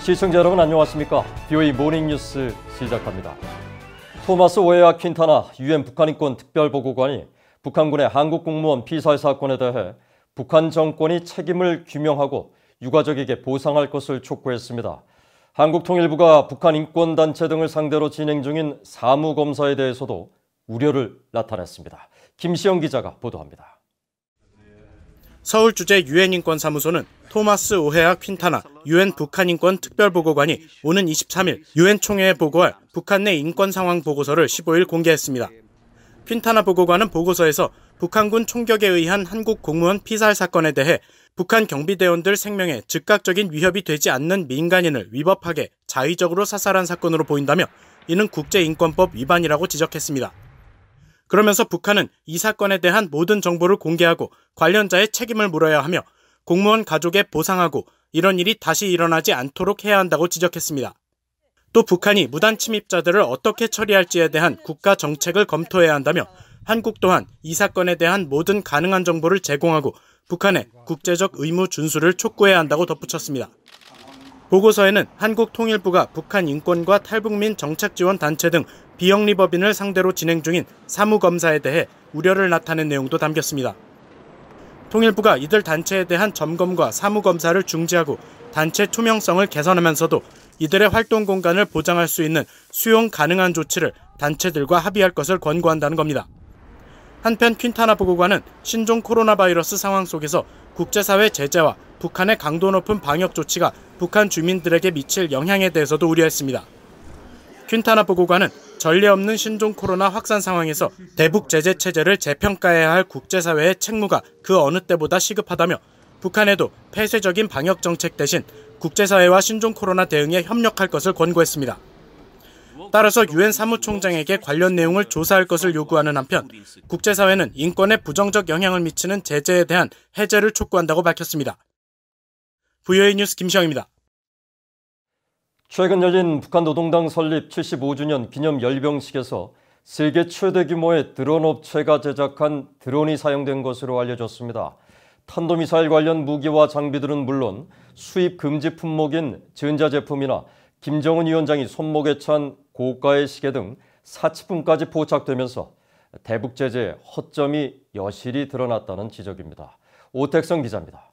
시청자 여러분 안녕하십니까? BOE 모닝뉴스 시작합니다. 토마스 오헤아 퀸타나 유엔 북한인권 특별보고관이 북한군의 한국 공무원 피살 사건에 대해 북한 정권이 책임을 규명하고 유가족에게 보상할 것을 촉구했습니다. 한국통일부가 북한 인권단체 등을 상대로 진행 중인 사무검사에 대해서도 우려를 나타냈습니다. 김시영 기자가 보도합니다. 서울주재 유엔인권사무소는 토마스 오헤아 퀸타나 유엔 북한인권 특별보고관이 오는 23일 유엔 총회에 보고할 북한 내 인권 상황 보고서를 15일 공개했습니다. 퀸타나 보고관은 보고서에서 북한군 총격에 의한 한국 공무원 피살 사건에 대해 북한 경비대원들 생명에 즉각적인 위협이 되지 않는 민간인을 위법하게 자의적으로 사살한 사건으로 보인다며 이는 국제인권법 위반이라고 지적했습니다. 그러면서 북한은 이 사건에 대한 모든 정보를 공개하고 관련자의 책임을 물어야 하며 공무원 가족에 보상하고 이런 일이 다시 일어나지 않도록 해야 한다고 지적했습니다. 또 북한이 무단 침입자들을 어떻게 처리할지에 대한 국가 정책을 검토해야 한다며 한국 또한 이 사건에 대한 모든 가능한 정보를 제공하고 북한의 국제적 의무 준수를 촉구해야 한다고 덧붙였습니다. 보고서에는 한국통일부가 북한 인권과 탈북민 정책지원단체 등 비영리법인을 상대로 진행 중인 사무검사에 대해 우려를 나타낸 내용도 담겼습니다. 통일부가 이들 단체에 대한 점검과 사무검사를 중지하고 단체 투명성을 개선하면서도 이들의 활동 공간을 보장할 수 있는 수용 가능한 조치를 단체들과 합의할 것을 권고한다는 겁니다. 한편 퀸타나 보고관은 신종 코로나 바이러스 상황 속에서 국제사회 제재와 북한의 강도 높은 방역 조치가 북한 주민들에게 미칠 영향에 대해서도 우려했습니다. 퀸타나 보고관은 전례 없는 신종 코로나 확산 상황에서 대북 제재 체제를 재평가해야 할 국제사회의 책무가 그 어느 때보다 시급하다며 북한에도 폐쇄적인 방역 정책 대신 국제사회와 신종 코로나 대응에 협력할 것을 권고했습니다. 따라서 유엔 사무총장에게 관련 내용을 조사할 것을 요구하는 한편 국제사회는 인권에 부정적 영향을 미치는 제재에 대한 해제를 촉구한다고 밝혔습니다. BOE 뉴스 김시영입니다. 최근 열린 북한 노동당 설립 75주년 기념 열병식에서 세계 최대 규모의 드론 업체가 제작한 드론이 사용된 것으로 알려졌습니다. 탄도미사일 관련 무기와 장비들은 물론 수입 금지 품목인 전자제품이나 김정은 위원장이 손목에 찬 고가의 시계 등 사치품까지 포착되면서 대북 제재의 허점이 여실히 드러났다는 지적입니다. 오택성 기자입니다.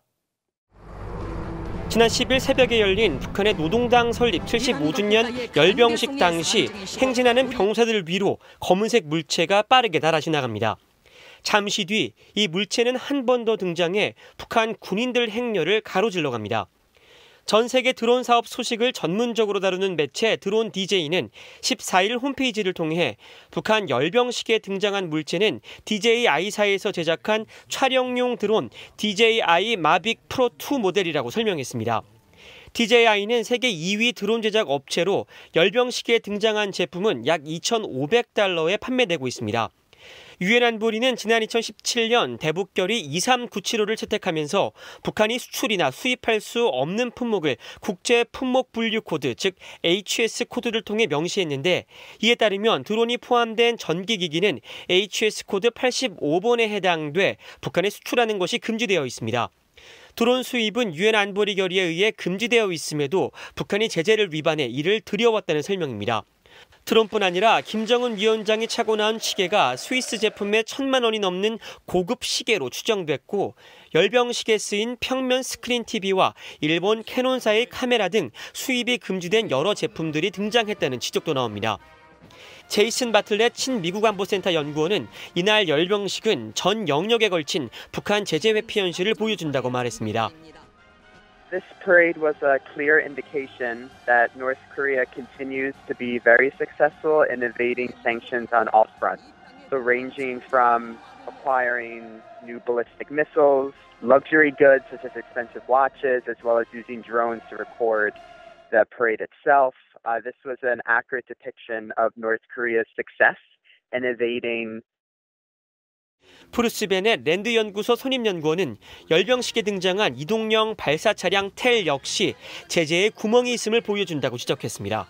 지난 10일 새벽에 열린 북한의 노동당 설립 75주년 열병식 당시 행진하는 병사들을 위로 검은색 물체가 빠르게 날아 지나갑니다. 잠시 뒤 이 물체는 한 번 더 등장해 북한 군인들 행렬을 가로질러 갑니다. 전 세계 드론 사업 소식을 전문적으로 다루는 매체 드론 DJ는 14일 홈페이지를 통해 북한 열병식에 등장한 물체는 DJI사에서 제작한 촬영용 드론 DJI 마빅 프로 2 모델이라고 설명했습니다. DJI는 세계 2위 드론 제작 업체로 열병식에 등장한 제품은 약 2,500달러에 판매되고 있습니다. 유엔 안보리는 지난 2017년 대북결의 2397호를 채택하면서 북한이 수출이나 수입할 수 없는 품목을 국제 품목 분류 코드, 즉 HS 코드를 통해 명시했는데 이에 따르면 드론이 포함된 전기기기는 HS 코드 85번에 해당돼 북한에 수출하는 것이 금지되어 있습니다. 드론 수입은 유엔 안보리 결의에 의해 금지되어 있음에도 북한이 제재를 위반해 이를 들여왔다는 설명입니다. 드론뿐 아니라 김정은 위원장이 차고 나온 시계가 스위스 제품의 1,000만 원이 넘는 고급 시계로 추정됐고 열병식에 쓰인 평면 스크린 TV와 일본 캐논사의 카메라 등 수입이 금지된 여러 제품들이 등장했다는 지적도 나옵니다. 제이슨 바틀렛 친미국 안보센터 연구원은 이날 열병식은 전 영역에 걸친 북한 제재 회피 현실을 보여준다고 말했습니다. This parade was a clear indication that North Korea continues to be very successful in evading sanctions on all fronts. So ranging from acquiring new ballistic missiles, luxury goods such as expensive watches, as well as using drones to record the parade itself. This was an accurate depiction of North Korea's success in evading 프루스 베넷 랜드 연구소 선임 연구원은 열병식에 등장한 이동형 발사 차량 텔 역시 제재에 구멍이 있음을 보여준다고 지적했습니다.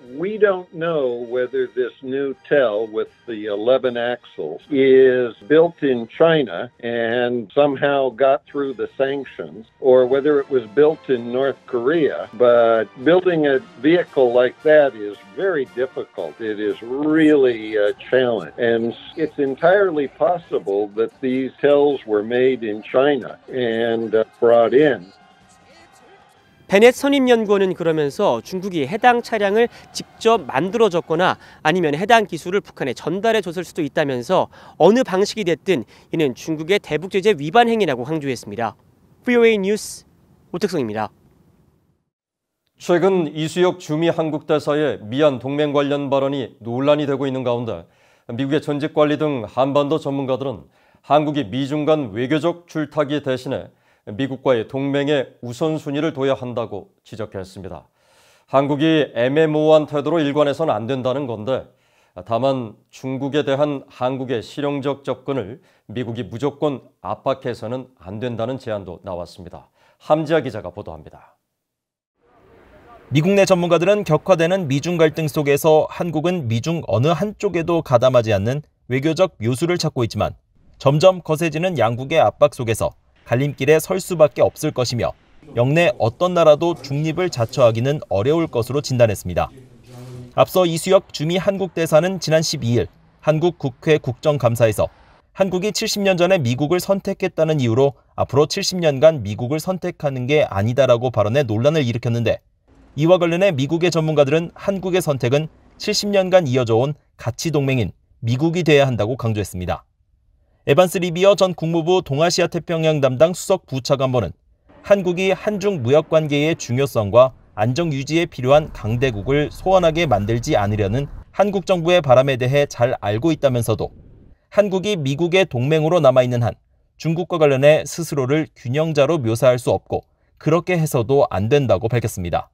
We don't know whether this new TEL with the 11 axles is built in China and somehow got through the sanctions, or whether it was built in North Korea. But building a vehicle like that is very difficult. It is really a challenge. And it's entirely possible that these TELs were made in China and brought in. 베넷 선임연구원은 그러면서 중국이 해당 차량을 직접 만들어줬거나 아니면 해당 기술을 북한에 전달해줬을 수도 있다면서 어느 방식이 됐든 이는 중국의 대북 제재 위반 행위라고 강조했습니다. VOA 뉴스 오택성입니다. 최근 이수혁 주미 한국 대사의 미얀 동맹 관련 발언이 논란이 되고 있는 가운데 미국의 전직 관리 등 한반도 전문가들은 한국이 미중 간 외교적 줄타기 대신에 미국과의 동맹에 우선순위를 둬야 한다고 지적했습니다. 한국이 애매모호한 태도로 일관해서는 안 된다는 건데 다만 중국에 대한 한국의 실용적 접근을 미국이 무조건 압박해서는 안 된다는 제안도 나왔습니다. 함지아 기자가 보도합니다. 미국 내 전문가들은 격화되는 미중 갈등 속에서 한국은 미중 어느 한쪽에도 가담하지 않는 외교적 묘수를 찾고 있지만 점점 거세지는 양국의 압박 속에서 갈림길에 설 수밖에 없을 것이며 영내 어떤 나라도 중립을 자처하기는 어려울 것으로 진단했습니다. 앞서 이수혁 주미 한국 대사는 지난 12일 한국 국회 국정감사에서 한국이 70년 전에 미국을 선택했다는 이유로 앞으로 70년간 미국을 선택하는 게 아니다라고 발언해 논란을 일으켰는데 이와 관련해 미국의 전문가들은 한국의 선택은 70년간 이어져 온 가치 동맹인 미국이 돼야 한다고 강조했습니다. 에반스 리비어 전 국무부 동아시아 태평양 담당 수석 부차관보는 한국이 한중 무역 관계의 중요성과 안정 유지에 필요한 강대국을 소원하게 만들지 않으려는 한국 정부의 바람에 대해 잘 알고 있다면서도 한국이 미국의 동맹으로 남아있는 한 중국과 관련해 스스로를 균형자로 묘사할 수 없고 그렇게 해서도 안 된다고 밝혔습니다.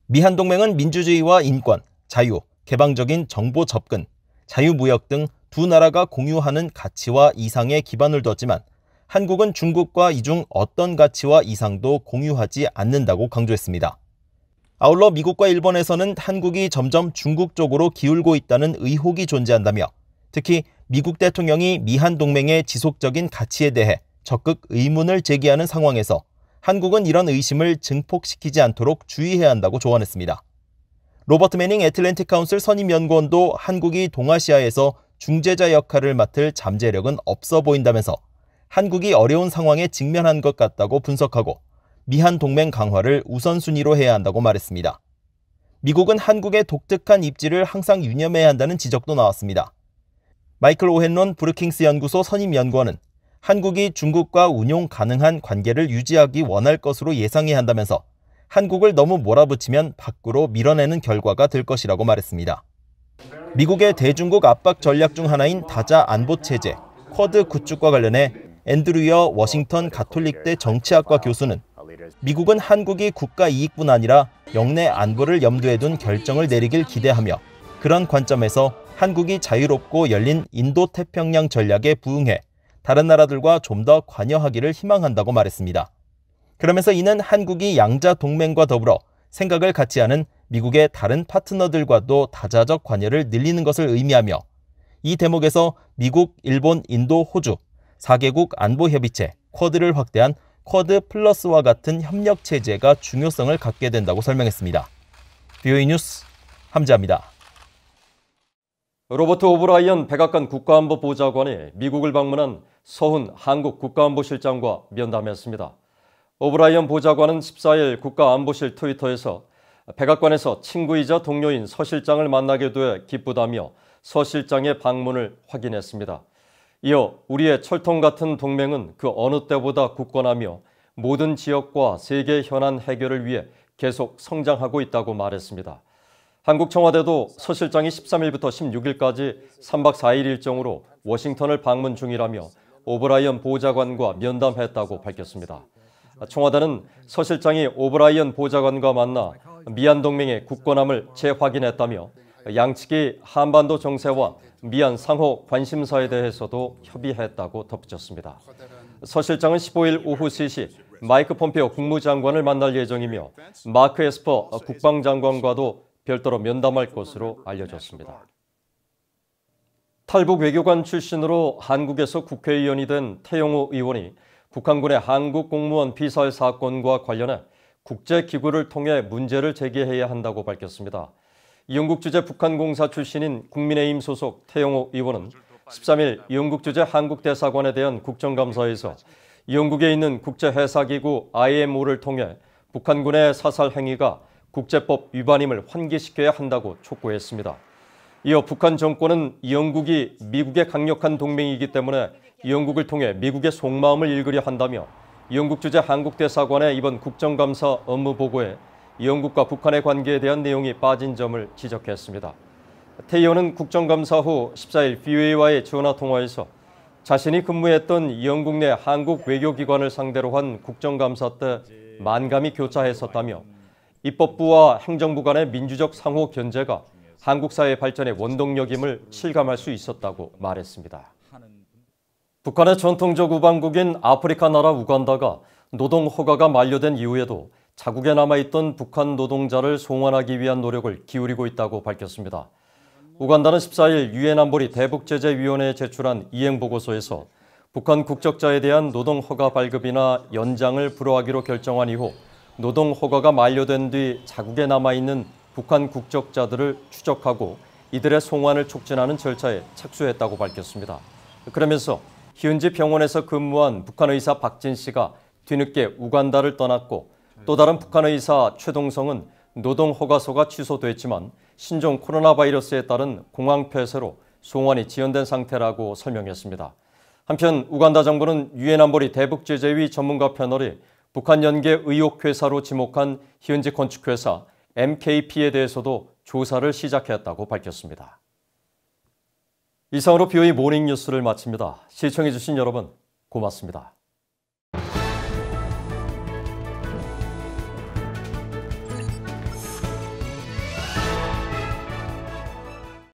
미한 동맹은 민주주의와 인권, 자유, 개방적인 정보 접근, 자유무역 등 두 나라가 공유하는 가치와 이상에 기반을 뒀지만 한국은 중국과 이 중 어떤 가치와 이상도 공유하지 않는다고 강조했습니다. 아울러 미국과 일본에서는 한국이 점점 중국 쪽으로 기울고 있다는 의혹이 존재한다며 특히 미국 대통령이 미한 동맹의 지속적인 가치에 대해 적극 의문을 제기하는 상황에서 한국은 이런 의심을 증폭시키지 않도록 주의해야 한다고 조언했습니다. 로버트 매닝 애틀랜틱 카운슬 선임연구원도 한국이 동아시아에서 중재자 역할을 맡을 잠재력은 없어 보인다면서 한국이 어려운 상황에 직면한 것 같다고 분석하고 미한 동맹 강화를 우선순위로 해야 한다고 말했습니다. 미국은 한국의 독특한 입지를 항상 유념해야 한다는 지적도 나왔습니다. 마이클 오헨론 브루킹스 연구소 선임연구원은 한국이 중국과 운용 가능한 관계를 유지하기 원할 것으로 예상해야 한다면서 한국을 너무 몰아붙이면 밖으로 밀어내는 결과가 될 것이라고 말했습니다. 미국의 대중국 압박 전략 중 하나인 다자 안보 체제, 쿼드 구축과 관련해 앤드류어 워싱턴 가톨릭대 정치학과 교수는 미국은 한국이 국가 이익뿐 아니라 영내 안보를 염두에 둔 결정을 내리길 기대하며 그런 관점에서 한국이 자유롭고 열린 인도태평양 전략에 부응해 다른 나라들과 좀 더 관여하기를 희망한다고 말했습니다. 그러면서 이는 한국이 양자 동맹과 더불어 생각을 같이 하는 미국의 다른 파트너들과도 다자적 관여를 늘리는 것을 의미하며 이 대목에서 미국, 일본, 인도, 호주 4개국 안보협의체 쿼드를 확대한 쿼드 플러스와 같은 협력 체제가 중요성을 갖게 된다고 설명했습니다. VOA 뉴스 함지아입니다. 로버트 오브라이언 백악관 국가안보보좌관이 미국을 방문한 서훈 한국 국가안보실장과 면담했습니다. 오브라이언 보좌관은 14일 국가안보실 트위터에서 백악관에서 친구이자 동료인 서 실장을 만나게 돼 기쁘다며 서 실장의 방문을 확인했습니다. 이어 우리의 철통 같은 동맹은 그 어느 때보다 굳건하며 모든 지역과 세계 현안 해결을 위해 계속 성장하고 있다고 말했습니다. 한국 청와대도 서 실장이 13일부터 16일까지 3박 4일 일정으로 워싱턴을 방문 중이라며 오브라이언 보좌관과 면담했다고 밝혔습니다. 청와대는 서 실장이 오브라이언 보좌관과 만나 미얀 동맹의 굳건함을 재확인했다며 양측이 한반도 정세와 미얀 상호 관심사에 대해서도 협의했다고 덧붙였습니다. 서 실장은 15일 오후 3시 마이크 폼페오 국무장관을 만날 예정이며 마크 에스퍼 국방장관과도 별도로 면담할 것으로 알려졌습니다. 탈북 외교관 출신으로 한국에서 국회의원이 된 태영호 의원이 북한군의 한국 공무원 피살 사건과 관련해 국제기구를 통해 문제를 제기해야 한다고 밝혔습니다. 영국 주재 북한공사 출신인 국민의힘 소속 태영호 의원은 13일 영국 주재 한국대사관에 대한 국정감사에서 영국에 있는 국제해사기구 IMO를 통해 북한군의 사살 행위가 국제법 위반임을 환기시켜야 한다고 촉구했습니다. 이어 북한 정권은 영국이 미국의 강력한 동맹이기 때문에 영국을 통해 미국의 속마음을 읽으려 한다며 영국 주재 한국대사관의 이번 국정감사 업무 보고에 영국과 북한의 관계에 대한 내용이 빠진 점을 지적했습니다. 태 의원은 국정감사 후 14일 VOA와의 전화통화에서 자신이 근무했던 영국 내 한국 외교기관을 상대로 한 국정감사 때 만감이 교차했었다며 입법부와 행정부 간의 민주적 상호 견제가 한국 사회 발전의 원동력임을 실감할 수 있었다고 말했습니다. 북한의 전통적 우방국인 아프리카 나라 우간다가 노동 허가가 만료된 이후에도 자국에 남아있던 북한 노동자를 송환하기 위한 노력을 기울이고 있다고 밝혔습니다. 우간다는 14일 유엔 안보리 대북제재위원회에 제출한 이행보고서에서 북한 국적자에 대한 노동 허가 발급이나 연장을 불허하기로 결정한 이후 노동 허가가 만료된 뒤 자국에 남아있는 북한 국적자들을 추적하고 이들의 송환을 촉진하는 절차에 착수했다고 밝혔습니다. 그러면서 현지 병원에서 근무한 북한 의사 박진 씨가 뒤늦게 우간다를 떠났고 또 다른 북한 의사 최동성은 노동 허가서가 취소됐지만 신종 코로나 바이러스에 따른 공황 폐쇄로 송환이 지연된 상태라고 설명했습니다. 한편 우간다 정부는 유엔 안보리 대북제재위 전문가 패널이 북한 연계 의혹 회사로 지목한 현지 건축회사 MKP에 대해서도 조사를 시작했다고 밝혔습니다. 이상으로 BOE 모닝 뉴스를 마칩니다. 시청해주신 여러분 고맙습니다.